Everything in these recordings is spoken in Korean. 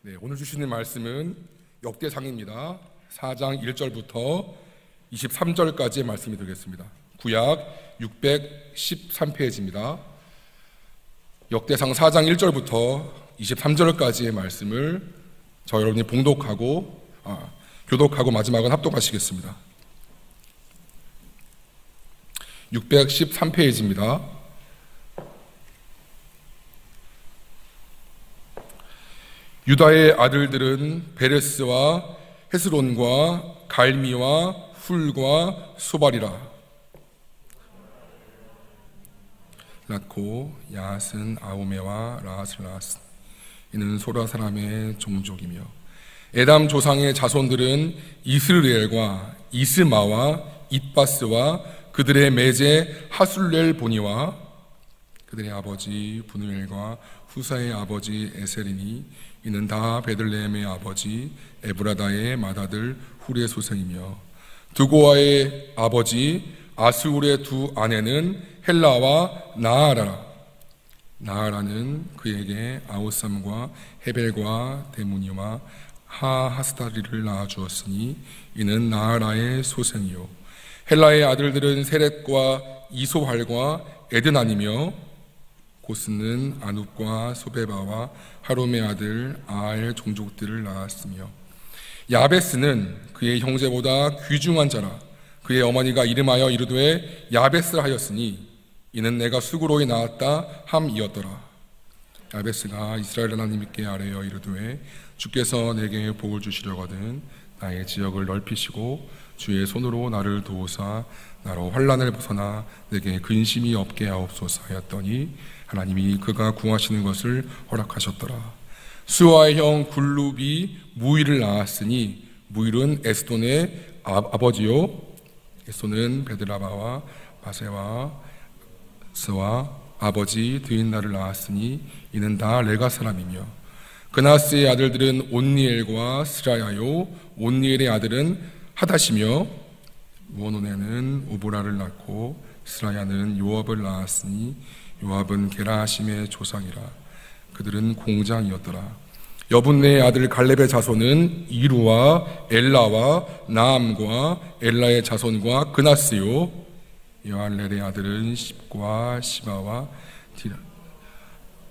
네, 오늘 주시는 말씀은 역대상입니다. 4장 1절부터 23절까지의 말씀이 되겠습니다. 구약 613페이지입니다. 역대상 4장 1절부터 23절까지의 말씀을 저 여러분이 교독하고 마지막은 합독하시겠습니다. 613페이지입니다. 유다의 아들들은 베레스와 헤스론과 갈미와 훌과 소발이라. 낳고 야슨 아우메와 라슬라스 이는 소라 사람의 종족이며, 에담 조상의 자손들은 이스르엘과 이스마와 잇바스와 그들의 매제 하술렐 보니와 그들의 아버지 분우엘과 후사의 아버지 에셀이니 이는 다 베들레헴의 아버지 에브라다의 맏아들 훌의 소생이며, 드고아의 아버지 아스울의 두 아내는 헬라와 나아라라. 나아라는 그에게 아우삼과 헤벨과 데무니와 하하스다리를 낳아주었으니 이는 나아라의 소생이요, 헬라의 아들들은 세렛과 이소할과 에드난이며, 고스는 아눕과 소베바와 하롬의 아들 아알 종족들을 낳았으며, 야베스는 그의 형제보다 귀중한 자라. 그의 어머니가 이름하여 이르되 야베스라 하였으니 이는 내가 수고로이 낳았다 함이었더라. 야베스가 이스라엘 하나님께 아뢰어 이르되 주께서 내게 복을 주시려거든 나의 지역을 넓히시고 주의 손으로 나를 도우사 나로 환난을 벗어나 내게 근심이 없게 하옵소서 하였더니 하나님이 그가 구하시는 것을 허락하셨더라. 수아의 형 굴룹이 무일을 낳았으니 무일은 에스돈의 아버지요, 에스돈은 베드라바와 바세와 스와 아버지 드인나를 낳았으니 이는 다 레가 사람이며, 그나스의 아들들은 온니엘과 스라야요, 온니엘의 아들은 하닷이며, 무오논에는 우브라를 낳고 스라야는 요압을 낳았으니 요압은 게라하심의 조상이라. 그들은 공장이었더라. 여분네의 아들 갈렙의 자손은 이루와 엘라와 나암과 엘라의 자손과 그나스요, 여할렐의 아들은 십과 시바와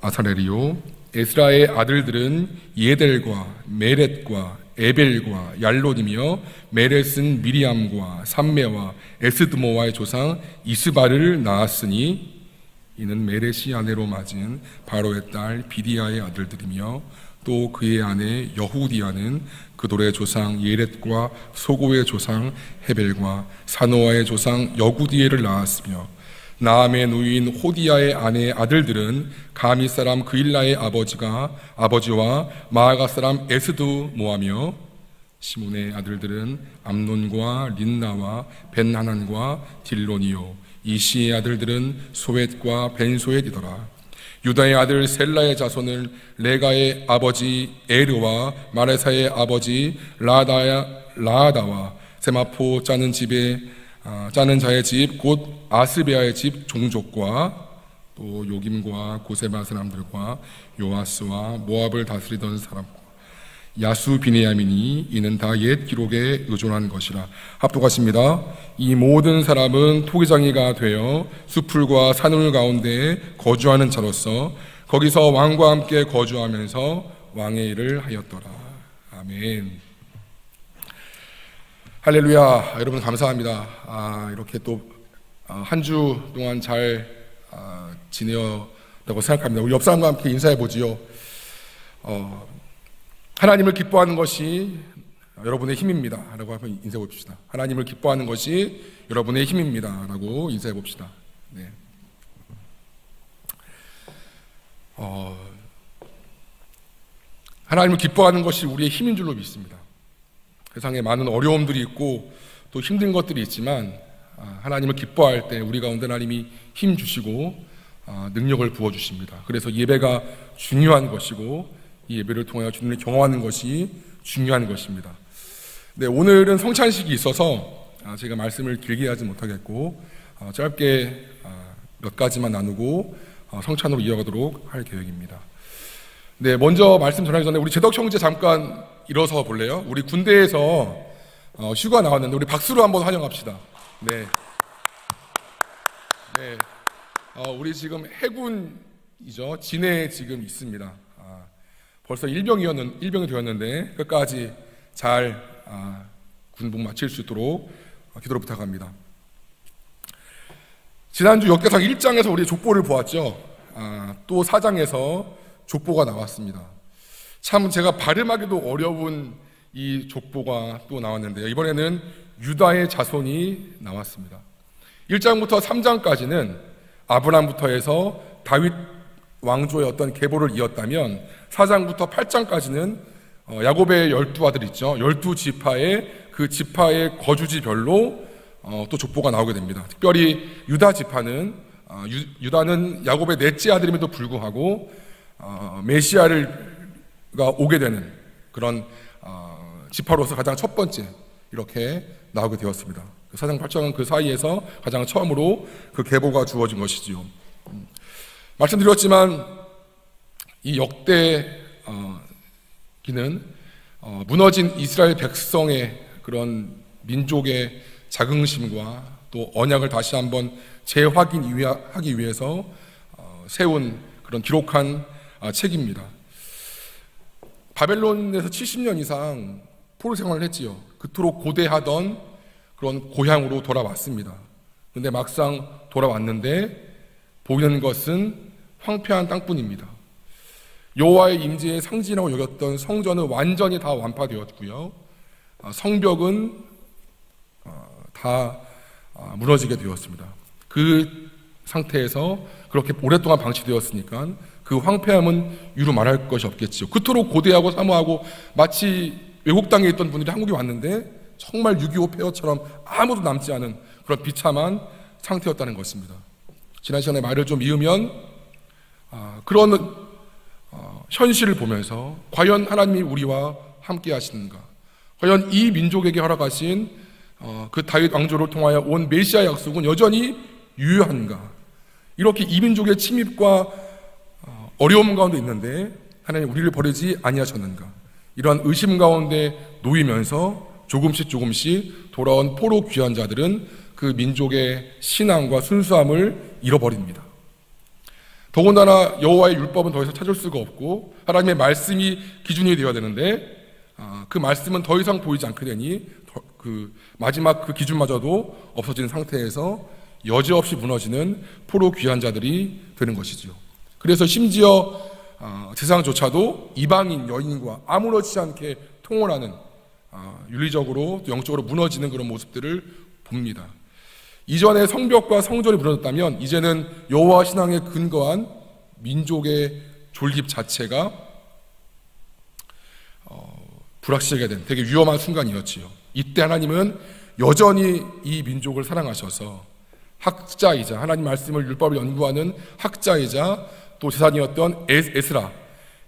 아사렐이요, 에스라의 아들들은 예델과 메렛과 에벨과 얄론이며, 메렛은 미리암과 삼메와 에스드모와의 조상 이스바를 낳았으니 이는 메렛이 아내로 맞은 바로의 딸 비디아의 아들들이며, 또 그의 아내 여후디아는 그돌의 조상 예렛과 소고의 조상 헤벨과 사노아의 조상 여구디엘을 낳았으며, 나암의 누이인 호디아의 아내의 아들들은 가미 사람 그일라의 아버지와 마아가 사람 에스드모하며, 시몬의 아들들은 암논과 린나와 벤하난과 딜론이요, 이시의 아들들은 소엣과 벤소엣이더라. 유다의 아들 셀라의 자손을 레가의 아버지 에르와 마레사의 아버지 라아다와 세마포 짜는 자의 집 곧 아스베아의 집 종족과 또 요김과 고세바 사람들과 요아스와 모압을 다스리던 사람과 야수 비네야민이 이는 다 옛 기록에 의존한 것이라. 합독하십니다. 이 모든 사람은 토기장이가 되어 수풀과 산울 가운데 거주하는 자로서 거기서 왕과 함께 거주하면서 왕의 일을 하였더라. 아멘. 할렐루야. 여러분 감사합니다. 이렇게 또 한 주 동안 잘 지내었다고 생각합니다. 우리 옆 사람과 함께 인사해 보지요. 하나님을 기뻐하는 것이 여러분의 힘입니다 라고 한번 인사해 봅시다. 하나님을 기뻐하는 것이 여러분의 힘입니다 라고 인사해 봅시다. 네. 하나님을 기뻐하는 것이 우리의 힘인 줄로 믿습니다. 세상에 많은 어려움들이 있고 또 힘든 것들이 있지만 하나님을 기뻐할 때 우리 가운데 하나님이 힘 주시고 능력을 부어주십니다. 그래서 예배가 중요한 것이고 이 예배를 통하여 주님을 경험하는 것이 중요한 것입니다. 네, 오늘은 성찬식이 있어서 제가 말씀을 길게 하지 못하겠고 짧게 몇 가지만 나누고 성찬으로 이어가도록 할 계획입니다. 네, 먼저 말씀 전하기 전에 우리 재덕 형제 잠깐 일어서 볼래요? 우리 군대에서 휴가 나왔는데 우리 박수로 한번 환영합시다. 네. 네. 우리 지금 해군이죠. 진해에 지금 있습니다. 벌써 일병이 되었는데 끝까지 잘 군복 마칠 수 있도록 기도를 부탁합니다. 지난주 역대상 1장에서 우리 족보를 보았죠. 또 4장에서 족보가 나왔습니다. 참 제가 발음하기도 어려운 이 족보가 또 나왔는데요. 이번에는 유다의 자손이 나왔습니다. 1장부터 3장까지는 아브람부터 해서 다윗 왕조의 어떤 계보를 이었다면 4장부터 8장까지는 야곱의 12아들 있죠. 12지파의 그 지파의 거주지별로 또 족보가 나오게 됩니다. 특별히 유다 지파는 유다는 야곱의 넷째 아들임에도 불구하고 메시아가 오게 되는 그런 지파로서 가장 첫 번째 이렇게 나오게 되었습니다. 4장 8장은 그 사이에서 가장 처음으로 그 계보가 주어진 것이지요. 말씀드렸지만 이 역대기는 무너진 이스라엘 백성의 그런 민족의 자긍심과 또 언약을 다시 한번 재확인하기 위해서 세운 그런 기록한 책입니다. 바벨론에서 70년 이상 포로 생활을 했지요. 그토록 고대하던 그런 고향으로 돌아왔습니다. 그런데 막상 돌아왔는데 보이는 것은 황폐한 땅뿐입니다. 여호와의 임재의 상징이라고 여겼던 성전은 완전히 다 완파되었고요. 성벽은 다 무너지게 되었습니다. 그 상태에서 그렇게 오랫동안 방치되었으니까 그 황폐함은 이루 말할 것이 없겠지요. 그토록 고대하고 사모하고 마치 외국 땅에 있던 분들이 한국에 왔는데 정말 6.25 폐허처럼 아무도 남지 않은 그런 비참한 상태였다는 것입니다. 지난 시간에 말을 좀 이으면 그런 현실을 보면서 과연 하나님이 우리와 함께 하시는가? 과연 이 민족에게 허락하신 그 다윗 왕조를 통하여 온 메시아 약속은 여전히 유효한가? 이렇게 이 민족의 침입과 어려움 가운데 있는데 하나님 우리를 버리지 아니하셨는가? 이러한 의심 가운데 놓이면서 조금씩 돌아온 포로 귀환 자들은 그 민족의 신앙과 순수함을 잃어버립니다. 더군다나 여호와의 율법은 더 이상 찾을 수가 없고 하나님의 말씀이 기준이 되어야 되는데 그 말씀은 더 이상 보이지 않게 되니 그 마지막 그 기준마저도 없어진 상태에서 여지없이 무너지는 포로 귀환 자들이 되는 것이죠. 그래서 심지어 세상조차도 이방인 여인과 아무렇지 않게 통혼하는 윤리적으로 또 영적으로 무너지는 그런 모습들을 봅니다. 이전에 성벽과 성전이 무너졌다면 이제는 여호와 신앙에 근거한 민족의 존립 자체가 불확실하게 된 되게 위험한 순간이었지요. 이때 하나님은 여전히 이 민족을 사랑하셔서 학자이자 하나님 말씀을 율법을 연구하는 학자이자 또 제사장이었던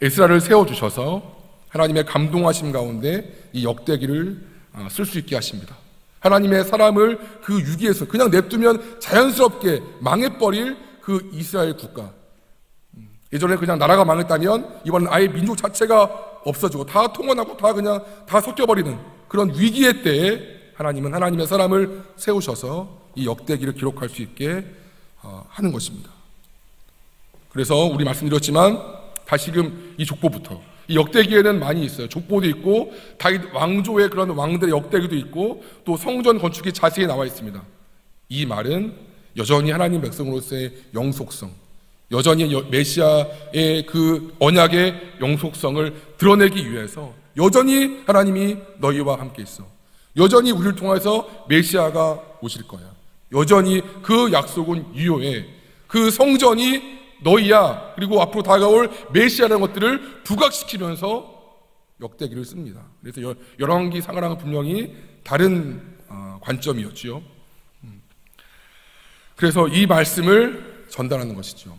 에스라를 세워주셔서 하나님의 감동하심 가운데 이 역대기를 쓸 수 있게 하십니다. 하나님의 사람을 그 위기에서 그냥 냅두면 자연스럽게 망해버릴 그 이스라엘 국가. 예전에 그냥 나라가 망했다면 이번엔 아예 민족 자체가 없어지고 다 통원하고 다 그냥 다 섞여버리는 그런 위기의 때에 하나님은 하나님의 사람을 세우셔서 이 역대기를 기록할 수 있게 하는 것입니다. 그래서 우리 말씀드렸지만 다시금 이 족보부터 이 역대기에는 많이 있어요. 족보도 있고 다윗 왕조의 그런 왕들의 역대기도 있고 또 성전 건축이 자세히 나와 있습니다. 이 말은 여전히 하나님 백성으로서의 영속성, 여전히 메시아의 그 언약의 영속성을 드러내기 위해서 여전히 하나님이 너희와 함께 있어. 여전히 우리를 통해서 메시아가 오실 거야. 여전히 그 약속은 유효해. 그 성전이 너희야. 그리고 앞으로 다가올 메시아라는 것들을 부각시키면서 역대기를 씁니다. 그래서 열왕기 상하랑은 분명히 다른 관점이었지요. 그래서 이 말씀을 전달하는 것이죠.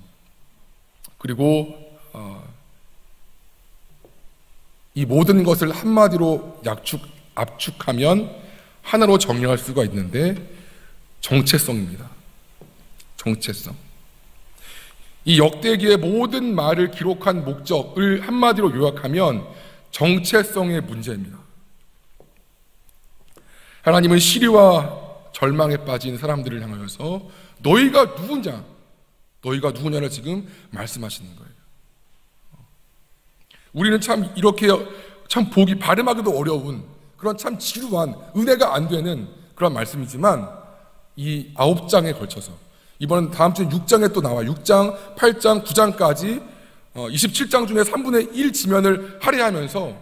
그리고 이 모든 것을 한마디로 압축하면 하나로 정리할 수가 있는데 정체성입니다. 정체성. 이 역대기의 모든 말을 기록한 목적을 한마디로 요약하면 정체성의 문제입니다. 하나님은 시리와 절망에 빠진 사람들을 향하여서 너희가 누구냐를 지금 말씀하시는 거예요. 우리는 참 이렇게 참 보기 발음하기도 어려운 그런 참 지루한 은혜가 안 되는 그런 말씀이지만 이 9장에 걸쳐서 이번엔 다음 주에 6장에 또 나와요. 6장, 8장, 9장까지 27장 중에 3분의 1 지면을 할애하면서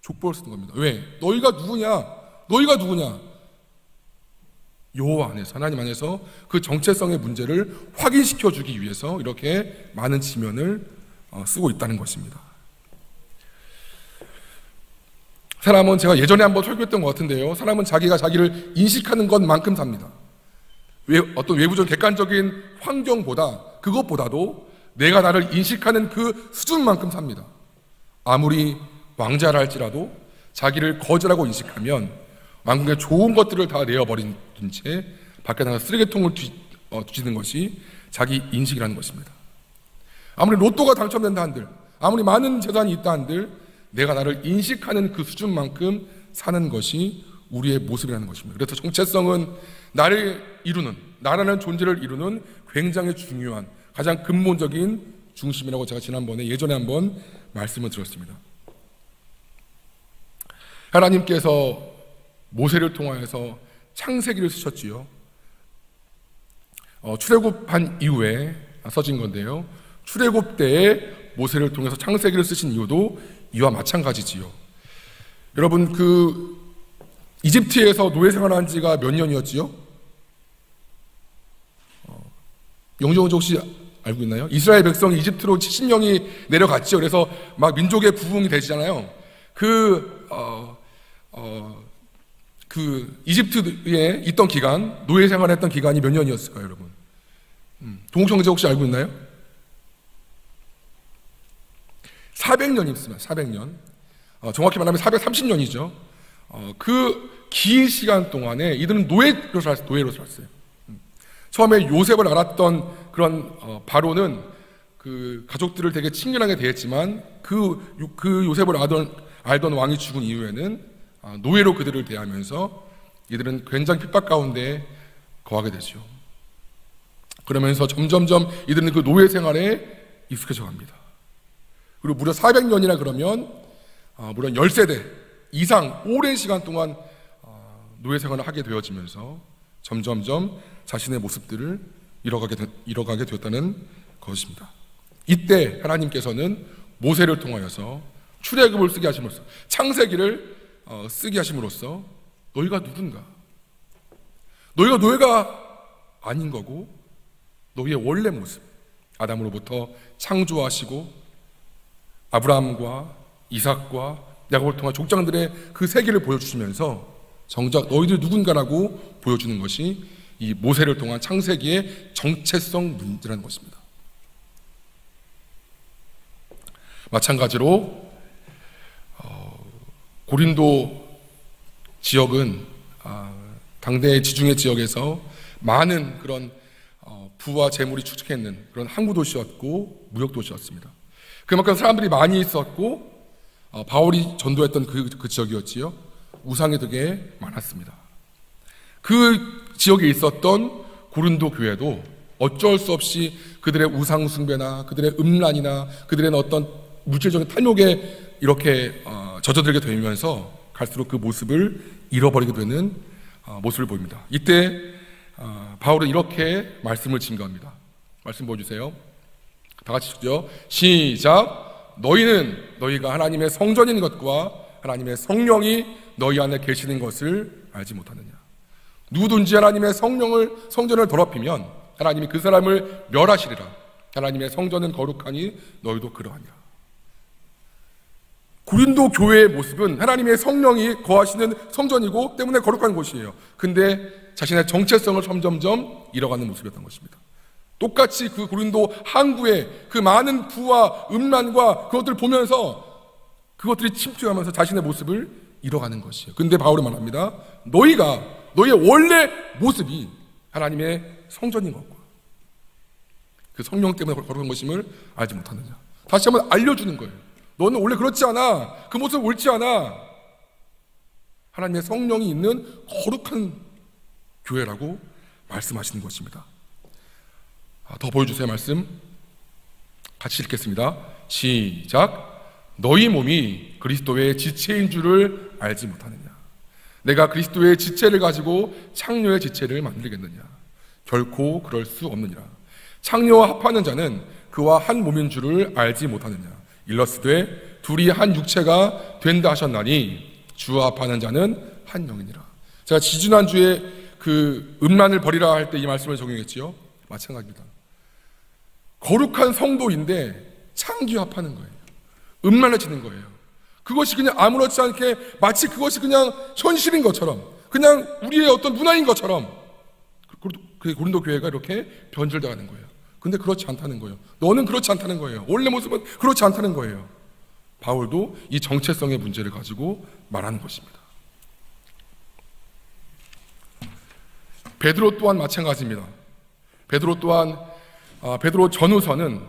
족보를 쓰는 겁니다. 왜? 너희가 누구냐? 여호와 안에서, 하나님 안에서 그 정체성의 문제를 확인시켜 주기 위해서 이렇게 많은 지면을 쓰고 있다는 것입니다. 사람은, 제가 예전에 한번 설교했던 것 같은데요, 사람은 자기가 자기를 인식하는 것만큼 삽니다. 어떤 외부적 객관적인 환경보다, 그것보다도 내가 나를 인식하는 그 수준만큼 삽니다. 아무리 왕자라 할지라도 자기를 거지라고 인식하면 왕궁의 좋은 것들을 다 내어버린 채 밖에 나가 쓰레기통을 뒤지는 것이 자기 인식이라는 것입니다. 아무리 로또가 당첨된다 한들, 아무리 많은 재산이 있다 한들 내가 나를 인식하는 그 수준만큼 사는 것이 우리의 모습이라는 것입니다. 그래서 정체성은 나라는 존재를 이루는 굉장히 중요한 가장 근본적인 중심이라고 제가 예전에 한번 말씀을 드렸습니다. 하나님께서 모세를 통하여서 창세기를 쓰셨지요. 출애굽한 이후에 써진 건데요, 출애굽 때에 모세를 통해서 창세기를 쓰신 이유도 이와 마찬가지지요. 여러분, 이집트에서 노예 생활한 지가 몇 년이었지요? 영종훈 혹시 알고 있나요? 이스라엘 백성이 이집트로 70명이 내려갔죠. 그래서 막 민족의 부흥이 되시잖아요. 이집트에 있던 기간, 노예 생활했던 기간이 몇 년이었을까요, 여러분? 동욱형제 혹시 알고 있나요? 400년이 있습니다. 400년. 정확히 말하면 430년이죠. 그 긴 시간 동안에 이들은 노예로 살았어요. 처음에 요셉을 알았던 그런 바로는 그 가족들을 되게 친근하게 대했지만 그 요셉을 알던 왕이 죽은 이후에는 노예로 그들을 대하면서 이들은 굉장히 핍박 가운데 거하게 되죠. 그러면서 점점점 이들은 그 노예 생활에 익숙해져 갑니다. 그리고 무려 400년이나 그러면 무려 10세대 이상 오랜 시간 동안 노예 생활을 하게 되어지면서 점점점 자신의 모습들을 잃어가게 되었다는 것입니다. 이때 하나님께서는 모세를 통하여서 출애굽을 쓰게 하심으로써, 창세기를 쓰게 하심으로써 너희가 누군가? 너희가 노예가 아닌 거고 너희의 원래 모습, 아담으로부터 창조하시고 아브라함과 이삭과 야곱을 통한 족장들의 그 세계를 보여주시면서 정작 너희들 누군가라고 보여주는 것이 이 모세를 통한 창세기의 정체성 문제라는 것입니다. 마찬가지로 고린도 지역은 당대의 지중해 지역에서 많은 그런 부와 재물이 축적했는 그런 항구 도시였고 무역 도시였습니다. 그만큼 사람들이 많이 있었고 바울이 전도했던 그 지역이었지요. 우상이 되게 많았습니다. 그 지역에 있었던 고린도 교회도 어쩔 수 없이 그들의 우상 숭배나 그들의 음란이나 그들의 어떤 물질적인 탐욕에 이렇게 젖어들게 되면서 갈수록 그 모습을 잃어버리게 되는 모습을 보입니다. 이때 바울은 이렇게 말씀을 증거합니다. 말씀 보여주세요. 다 같이 읽죠. 시작. 너희가 하나님의 성전인 것과 하나님의 성령이 너희 안에 계시는 것을 알지 못하느냐. 누구든지 하나님의 성전을 더럽히면 하나님이 그 사람을 멸하시리라. 하나님의 성전은 거룩하니 너희도 그러하니라. 고린도 교회의 모습은 하나님의 성령이 거하시는 성전이고 때문에 거룩한 곳이에요. 근데 자신의 정체성을 점점점 잃어가는 모습이었던 것입니다. 똑같이 그 고린도 항구의 그 많은 부와 음란과 그것들을 보면서 그것들이 침투하면서 자신의 모습을 잃어가는 것이에요. 근데 바울은 말합니다. 너희의 원래 모습이 하나님의 성전인 것과 그 성령 때문에 거룩한 것임을 알지 못하느냐. 다시 한번 알려주는 거예요. 너는 원래 그렇지 않아. 그 모습 옳지 않아. 하나님의 성령이 있는 거룩한 교회라고 말씀하시는 것입니다. 더 보여주세요. 말씀 같이 읽겠습니다. 시작. 너희 몸이 그리스도의 지체인 줄을 알지 못하느냐. 내가 그리스도의 지체를 가지고 창녀의 지체를 만들겠느냐. 결코 그럴 수 없느니라. 창녀와 합하는 자는 그와 한 몸인 줄을 알지 못하느냐. 일러스되 둘이 한 육체가 된다 하셨나니 주와 합하는 자는 한 영이니라. 제가 지지난주에 그 음란을 버리라 할 때 이 말씀을 적용했지요. 마찬가지입니다. 거룩한 성도인데 창기에 합하는 거예요. 음란해지는 거예요. 그것이 그냥 아무렇지 않게 마치 그것이 그냥 현실인 것처럼, 그냥 우리의 어떤 문화인 것처럼 고린도 교회가 이렇게 변질되어가는 거예요. 근데 그렇지 않다는 거예요. 너는 그렇지 않다는 거예요. 원래 모습은 그렇지 않다는 거예요. 바울도 이 정체성의 문제를 가지고 말하는 것입니다. 베드로 또한 마찬가지입니다. 베드로 또한 베드로 전후서는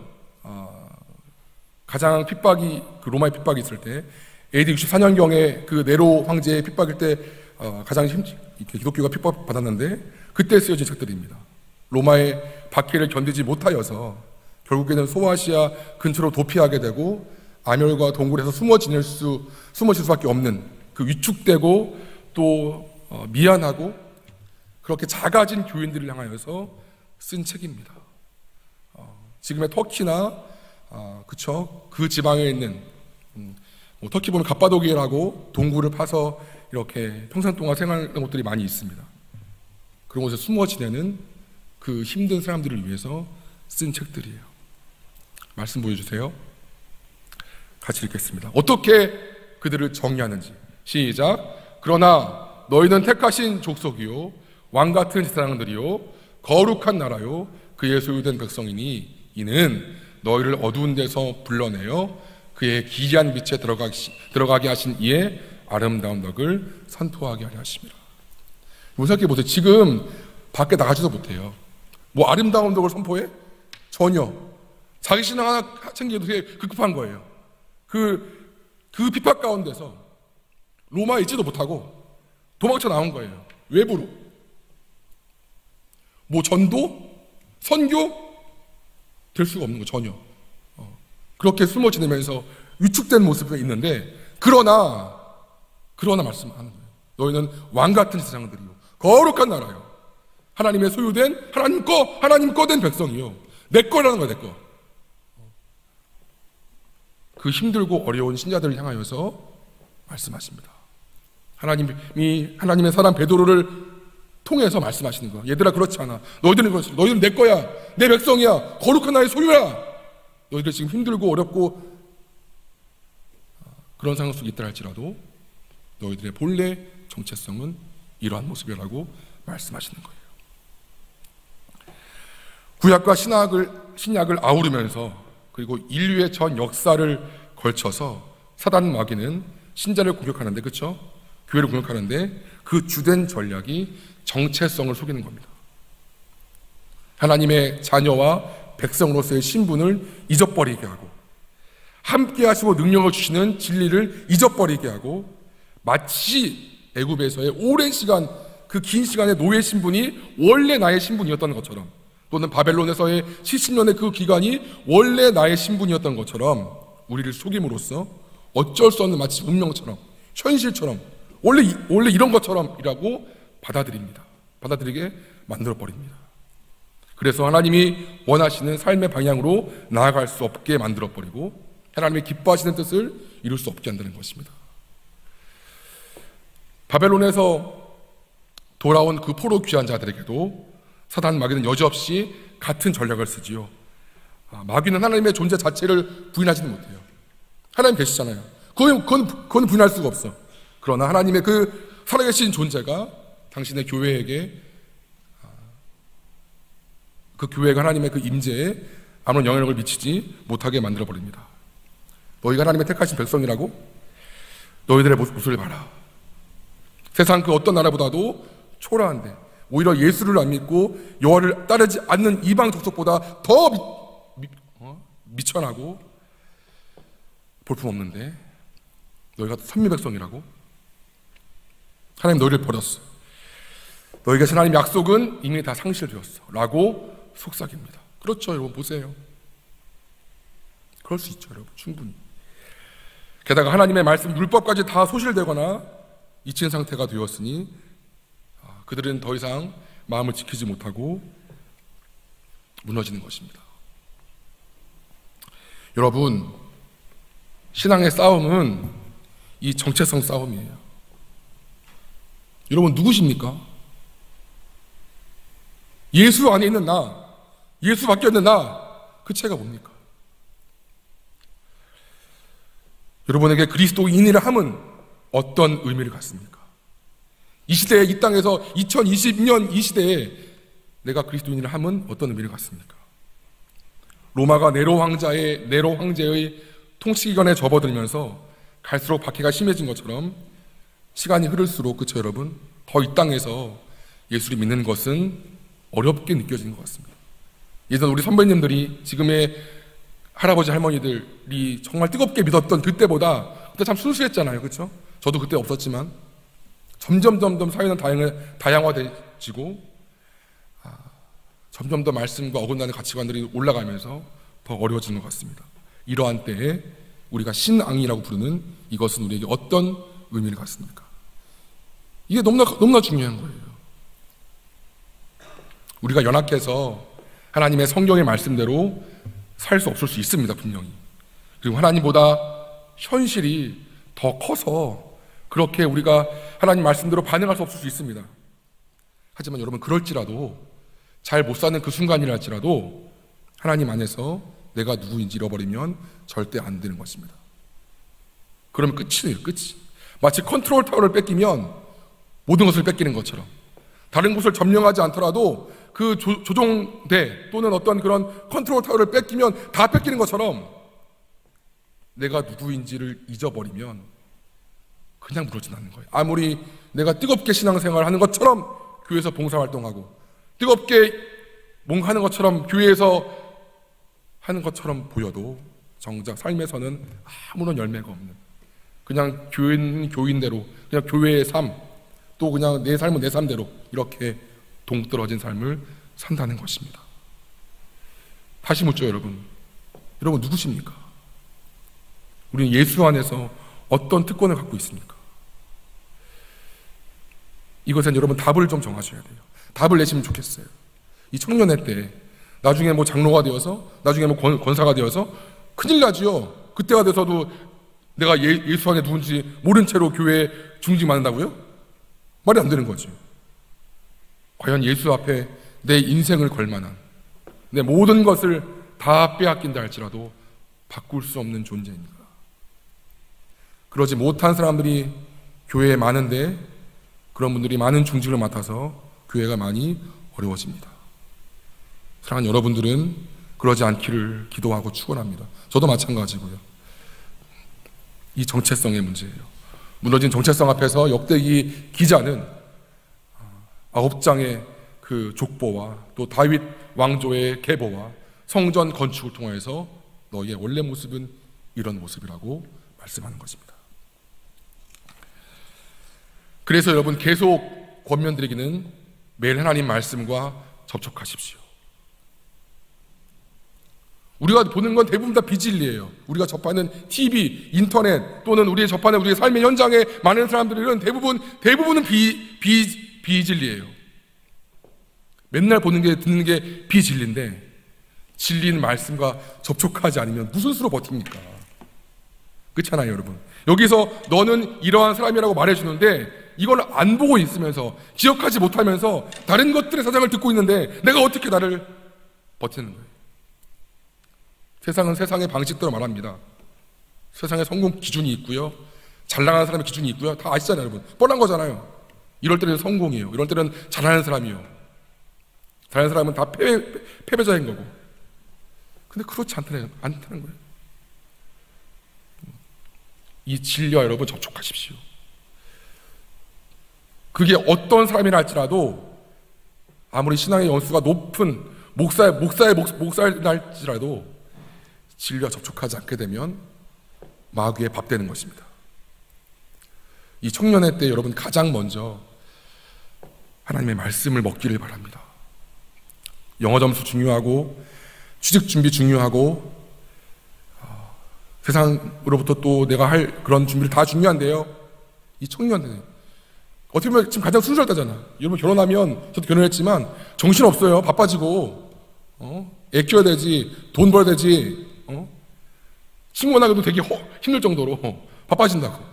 가장 핍박이 그 로마의 핍박이 있을 때 AD 64년경에 그 네로 황제의 핍박일 때 가장 기독교가 핍박받았는데 그때 쓰여진 책들입니다. 로마의 박해를 견디지 못하여서 결국에는 소아시아 근처로 도피하게 되고 암열과 동굴에서 숨어질 수밖에 없는 그 위축되고 또 미안하고 그렇게 작아진 교인들을 향하여서 쓴 책입니다. 지금의 터키나 그 지방에 있는 터키 보면 갑바도기라고 동굴을 파서 이렇게 평생 동안 생활하는 곳들이 많이 있습니다. 그런 곳에 숨어 지내는 그 힘든 사람들을 위해서 쓴 책들이에요. 말씀 보여주세요. 같이 읽겠습니다. 어떻게 그들을 정의하는지. 시작. 그러나 너희는 택하신 족속이요 왕같은 제사장들이요 거룩한 나라요 그의 소유된 백성이니 이는 너희를 어두운 데서 불러내어 그의 기이한 빛에 들어가게 하신 이의 아름다운 덕을 선포하게 하려 하심이라. 생각해 보세요. 지금 밖에 나가지도 못해요. 뭐 아름다운 덕을 선포해? 전혀. 자기 신앙 하나 챙기기도 되게 급급한 거예요. 그 핍박 가운데서 로마에 있지도 못하고 도망쳐 나온 거예요. 외부로. 뭐 전도? 선교? 될 수가 없는 거 전혀. 그렇게 숨어 지내면서 위축된 모습이 있는데 그러나 말씀하는 거예요. 너희는 왕같은 제사장들이요 거룩한 나라요 하나님의 소유된 하나님 거 된 백성이요 내 거라는 거야 내 거. 그 힘들고 어려운 신자들을 향하여서 말씀하십니다. 하나님의 사람 베드로를 통해서 말씀하시는 거야. 얘들아 그렇지 않아. 너희들은 내 거야. 내 백성이야. 거룩한 나의 소유야. 너희들 지금 힘들고 어렵고 그런 상황 속에 있다 할지라도 너희들의 본래 정체성은 이러한 모습이라고 말씀하시는 거예요. 구약과 신약을 아우르면서 그리고 인류의 전 역사를 걸쳐서 사단 마귀는 신자를 공격하는데 그렇죠? 교회를 공격하는데 그 주된 전략이 정체성을 속이는 겁니다. 하나님의 자녀와 백성으로서의 신분을 잊어버리게 하고 함께 하시고 능력을 주시는 진리를 잊어버리게 하고 마치 애굽에서의 오랜 시간 그 긴 시간의 노예 신분이 원래 나의 신분이었던 것처럼 또는 바벨론에서의 70년의 그 기간이 원래 나의 신분이었던 것처럼 우리를 속임으로써 어쩔 수 없는 마치 운명처럼 현실처럼 원래 이런 것처럼이라고 받아들이게 만들어버립니다. 그래서 하나님이 원하시는 삶의 방향으로 나아갈 수 없게 만들어버리고 하나님이 기뻐하시는 뜻을 이룰 수 없게 한다는 것입니다. 바벨론에서 돌아온 그 포로 귀환 자들에게도 사단 마귀는 여지없이 같은 전략을 쓰지요. 마귀는 하나님의 존재 자체를 부인하지는 못해요. 하나님 계시잖아요. 그건 부인할 수가 없어. 그러나 하나님의 그 살아계신 존재가 당신의 교회에게 그 교회가 하나님의 그 임재에 아무런 영향력을 미치지 못하게 만들어버립니다. 너희가 하나님의 택하신 백성이라고? 너희들의 모습을 봐라. 세상 그 어떤 나라보다도 초라한데 오히려 예수를 안 믿고 여호와를 따르지 않는 이방 족속보다 더 미천하고 볼품없는데 너희가 선미 백성이라고? 하나님 너희를 버렸어. 너희가 하나님 약속은 이미 다 상실되었어 라고 속삭입니다. 그렇죠 여러분, 보세요. 그럴 수 있죠 여러분, 충분히. 게다가 하나님의 말씀 율법까지 다 소실되거나 잊힌 상태가 되었으니 그들은 더 이상 마음을 지키지 못하고 무너지는 것입니다. 여러분, 신앙의 싸움은 이 정체성 싸움이에요. 여러분 누구십니까? 예수 안에 있는 나, 예수 밖에 있는 나, 그 차이가 뭡니까? 여러분에게 그리스도인이라 함은 어떤 의미를 갖습니까? 이 시대에, 이 땅에서 2020년 이 시대에 내가 그리스도인이라 함은 어떤 의미를 갖습니까? 로마가 네로 황제의 통치기관에 접어들면서 갈수록 박해가 심해진 것처럼 시간이 흐를수록, 그렇죠 여러분? 더 이 땅에서 예수를 믿는 것은 어렵게 느껴지는 것 같습니다. 예전 우리 선배님들이, 지금의 할아버지 할머니들이 정말 뜨겁게 믿었던 그때보다, 그때 참 순수했잖아요, 그렇죠? 저도 그때 없었지만 점점 사회는 다양화되지고 점점 더 말씀과 어긋나는 가치관들이 올라가면서 더 어려워지는 것 같습니다. 이러한 때에 우리가 신앙이라고 부르는 이것은 우리에게 어떤 의미를 갖습니까? 이게 너무나 중요한 거예요. 우리가 연약해서 하나님의 성경의 말씀대로 살 수 없을 수 있습니다, 분명히. 그리고 하나님보다 현실이 더 커서 그렇게 우리가 하나님 말씀대로 반응할 수 없을 수 있습니다. 하지만 여러분, 그럴지라도, 잘 못 사는 그 순간이랄지라도 하나님 안에서 내가 누구인지 잃어버리면 절대 안 되는 것입니다. 그러면 끝이에요, 끝이. 마치 컨트롤 타워를 뺏기면 모든 것을 뺏기는 것처럼, 다른 곳을 점령하지 않더라도 그 조종대 또는 어떤 그런 컨트롤 타워를 뺏기면 다 뺏기는 것처럼, 내가 누구인지를 잊어버리면 그냥 무너져 나는 거예요. 아무리 내가 뜨겁게 신앙생활을 하는 것처럼 교회에서 봉사활동하고 뜨겁게 뭔가 하는 것처럼 교회에서 하는 것처럼 보여도 정작 삶에서는 아무런 열매가 없는, 그냥 교인대로, 그냥 교회의 삶, 또 그냥 내 삶은 내 삶대로 이렇게 동떨어진 삶을 산다는 것입니다. 다시 묻죠 여러분, 누구십니까? 우리는 예수 안에서 어떤 특권을 갖고 있습니까? 이것은 여러분 답을 좀 정하셔야 돼요. 답을 내시면 좋겠어요. 이 청년회 때 나중에 뭐 장로가 되어서, 나중에 뭐 권사가 되어서 큰일 나지요. 그때가 돼서도 내가 예수 안에 누군지 모른 채로 교회에 중직받는다고요? 말이 안 되는 거죠. 과연 예수 앞에 내 인생을 걸 만한, 내 모든 것을 다 빼앗긴다 할지라도 바꿀 수 없는 존재입니까? 그러지 못한 사람들이 교회에 많은데 그런 분들이 많은 중직을 맡아서 교회가 많이 어려워집니다. 사랑하는 여러분들은 그러지 않기를 기도하고 축원합니다. 저도 마찬가지고요. 이 정체성의 문제예요. 무너진 정체성 앞에서 역대기 기자는 9장의 그 족보와 또 다윗 왕조의 계보와 성전 건축을 통해서 너희의 원래 모습은 이런 모습이라고 말씀하는 것입니다. 그래서 여러분, 계속 권면드리기는 매일 하나님 말씀과 접촉하십시오. 우리가 보는 건 대부분 다 비진리예요. 우리가 접하는 TV, 인터넷 또는 우리의 접하는 우리의 삶의 현장에 많은 사람들은 대부분은 비진리예요. 맨날 보는 게, 듣는 게 비진리인데, 진리는 말씀과 접촉하지 않으면 무슨 수로 버팁니까? 그렇잖아요 여러분. 여기서 너는 이러한 사람이라고 말해주는데 이걸 안 보고 있으면서, 기억하지 못하면서 다른 것들의 사장을 듣고 있는데 내가 어떻게 나를 버티는 거예요? 세상은 세상의 방식대로 말합니다. 세상에 성공 기준이 있고요, 잘 나가는 사람의 기준이 있고요. 다 아시잖아요 여러분. 뻔한 거잖아요. 이럴 때는 성공이에요, 이럴 때는 잘하는 사람이에요. 다른 사람은 다 패배자인 거고. 근데 그렇지 않다는 거예요. 이 진리와 여러분 접촉하십시오. 그게 어떤 사람이라 할지라도 아무리 신앙의 연수가 높은 목사일지라도 진리와 접촉하지 않게 되면 마귀의 밥 되는 것입니다. 이 청년회 때 여러분 가장 먼저 하나님의 말씀을 먹기를 바랍니다. 영어 점수 중요하고 취직 준비 중요하고 세상으로부터 또 내가 할 그런 준비를 다 중요한데요, 이 청년회 어떻게 보면 지금 가장 순수할 때잖아. 여러분 결혼하면, 저도 결혼했지만 정신없어요. 바빠지고 애 키워야 되지, 돈 벌어야 되지, 친구 만나기도 되게 힘들 정도로 바빠진다고.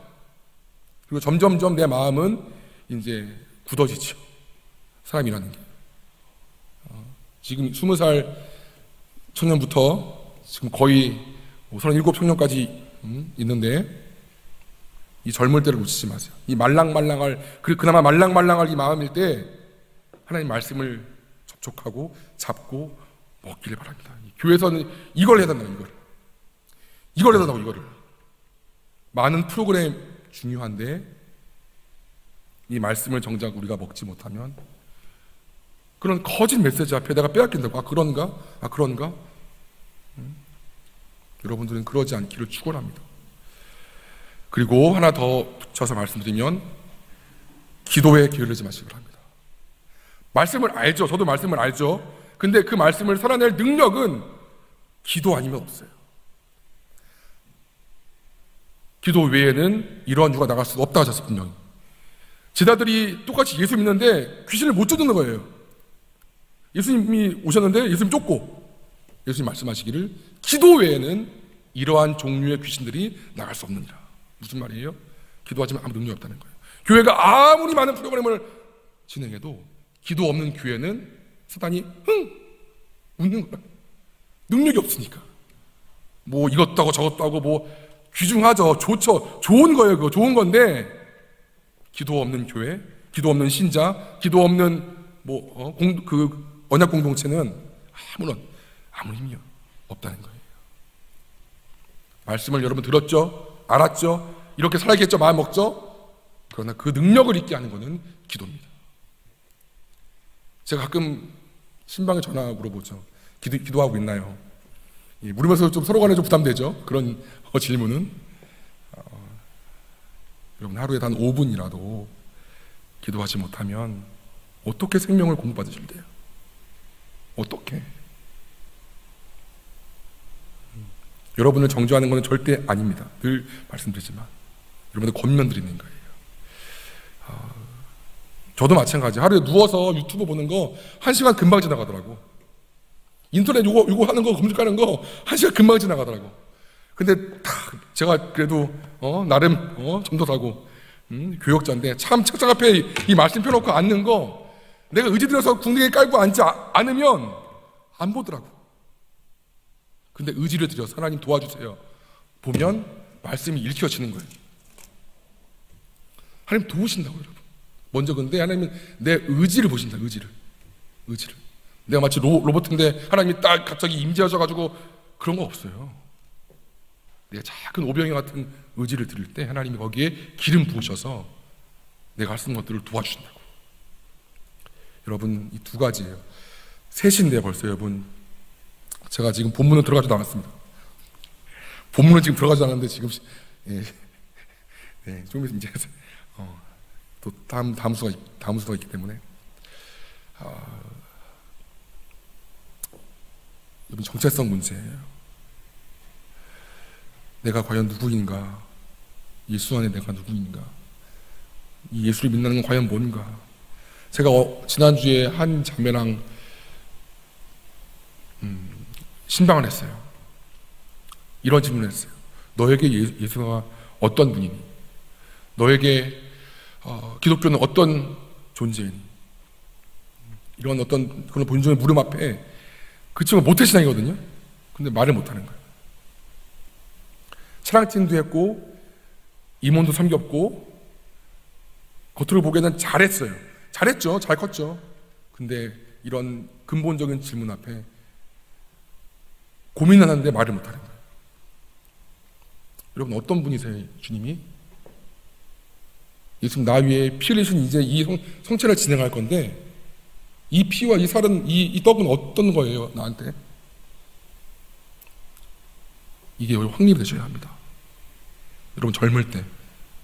그리고 점점점 내 마음은 이제 굳어지죠. 사람이라는 게. 지금 20살 청년부터 지금 거의 37 청년까지 있는데, 이 젊을 때를 놓치지 마세요. 이 말랑말랑할, 그나마 말랑말랑할 이 마음일 때 하나님 말씀을 접촉하고 잡고 먹기를 바랍니다. 교회에서는 이걸 해야 된다고, 이걸 해야 된다고, 이거를. 많은 프로그램 중요한데 이 말씀을 정작 우리가 먹지 못하면 그런 거짓 메시지 앞에 내가 빼앗긴다고. 그런가? 여러분들은 그러지 않기를 축원합니다. 그리고 하나 더 붙여서 말씀드리면, 기도에 게을르지 마시기 바랍니다. 말씀을 알죠. 저도 말씀을 알죠. 근데 그 말씀을 살아낼 능력은 기도 아니면 없어요. 기도 외에는 이러한 유가 나갈 수 없다고 하셨어요, 분명히. 제자들이 똑같이 예수 믿는데 귀신을 못 쫓는 거예요. 예수님이 오셨는데 예수님 쫓고, 예수님 말씀하시기를 기도 외에는 이러한 종류의 귀신들이 나갈 수 없느니라. 무슨 말이에요? 기도하지만 아무 능력이 없다는 거예요. 교회가 아무리 많은 프로그램을 진행해도 기도 없는 교회는 사단이 웃는 거야. 능력이 없으니까. 뭐 이것도 하고 저것도 하고 뭐 귀중하죠. 좋죠. 좋은 거예요. 그거 좋은 건데, 기도 없는 교회, 기도 없는 신자, 기도 없는 언약 공동체는 아무 힘이 없다는 거예요. 말씀을 여러분 들었죠? 알았죠? 이렇게 살아야겠죠? 마음 먹죠? 그러나 그 능력을 있게 하는 것은 기도입니다. 제가 가끔 신방에 전화 물어보죠. 기도하고 있나요? 물으면서 좀 서로 간에 좀 부담되죠? 그런 질문은. 여러분 하루에 단 5분이라도 기도하지 못하면 어떻게 생명을 공급받으실 때요? 어떻게? 여러분을 정죄하는 것은 절대 아닙니다. 늘 말씀드리지만 여러분들 권면드리는 거예요. 저도 마찬가지. 하루에 누워서 유튜브 보는 거 1시간 금방 지나가더라고. 인터넷 요거 하는 거, 검색하는 거 1시간 금방 지나가더라고. 근데 제가 그래도 나름 점도사고 교역자인데, 참 책상 앞에 이 말씀 펴놓고 앉는 거 내가 의지 들여서 궁둥이에 깔고 앉지 않으면 안 보더라고. 근데 의지를 들여서 하나님 도와주세요 보면 말씀이 일으켜지는 거예요. 하나님 도우신다고, 여러분. 먼저 근데 하나님은 내 의지를 보신다. 의지를. 내가 마치 로봇인데 하나님이 딱 갑자기 임재하셔가지고 그런 거 없어요. 내가 작은 오병이 같은 의지를 드릴 때 하나님이 거기에 기름 부으셔서 내가 할 수 있는 것들을 도와주신다고. 여러분, 이 두 가지예요. 셋인데 벌써 여러분, 제가 지금 본문은 들어가지도 않았습니다. 본문은 지금 들어가지도 않았는데 지금 좀 이제 또 다음 수가 있기 때문에 여러분, 정체성 문제예요. 내가 과연 누구인가? 예수 안에 내가 누구인가? 이 예수를 믿는 건 과연 뭔가? 제가 지난주에 한 자매랑 신방을 했어요. 이런 질문을 했어요. 너에게 예수가 어떤 분이니? 너에게 기독교는 어떤 존재이니? 이런 어떤 그런 본질의 물음 앞에 그 친구가 모태신앙이거든요. 근데 말을 못하는 거예요. 찬양팀도 했고 임원도 섬겼고 겉으로 보기에는 잘했어요. 잘했죠. 잘 컸죠. 근데 이런 근본적인 질문 앞에 고민하는데 말을 못하는 거예요. 여러분, 어떤 분이세요, 주님이? 예수님 나 위에 피 흘리신 이제 이 성체를 진행할 건데 이 피와 이 살은, 이 떡은 어떤 거예요, 나한테? 이게 확립이 되셔야 합니다. 여러분, 젊을 때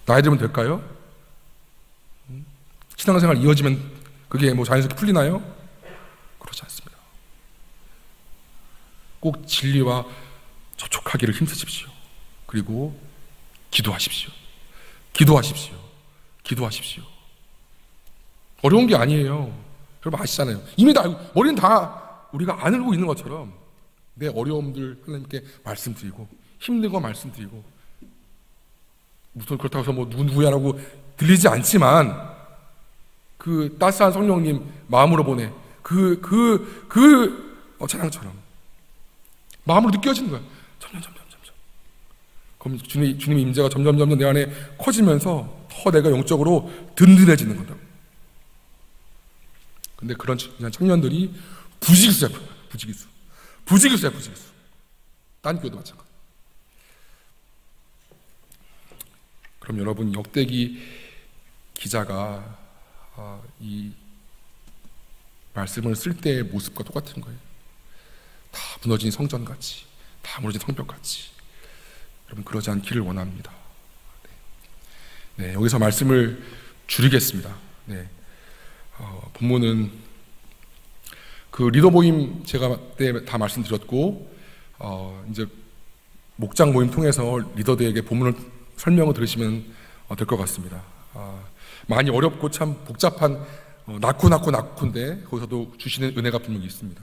나이 들면 될까요? 신앙생활 이어지면 그게 뭐 자연스럽게 풀리나요? 그렇지 않습니다. 꼭 진리와 접촉하기를 힘쓰십시오. 그리고 기도하십시오. 기도하십시오. 기도하십시오. 어려운 게 아니에요. 여러분 아시잖아요. 이미 다 알고, 머리는 다 우리가 알고 있는 것처럼 내 어려움들 하나님께 말씀드리고, 힘든 거 말씀드리고, 무슨 그렇다고 해서 뭐 누구야라고 들리지 않지만 그 따스한 성령님 마음으로 보내 찬양처럼 마음으로 느껴지는 거야. 점점. 그럼 주님의 임재가 점점 내 안에 커지면서 더 내가 영적으로 든든해지는 거다. 근데 그런 청년들이 부지기수야. 딴 교회도 마찬가지. 그럼 여러분, 역대기 기자가 이 말씀을 쓸 때의 모습과 똑같은 거예요. 다 무너진 성전같이, 다 무너진 성벽같이. 여러분, 그러지 않기를 원합니다. 네, 여기서 말씀을 줄이겠습니다. 네, 본문은 그 리더 모임 제가 그때 다 말씀드렸고, 이제 목장 모임 통해서 리더들에게 본문을 설명을 들으시면 될 것 같습니다. 많이 어렵고 참 복잡한 낙후인데 거기서도 주시는 은혜가 분명히 있습니다.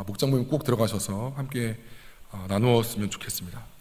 목장 모임 꼭 들어가셔서 함께 나누었으면 좋겠습니다.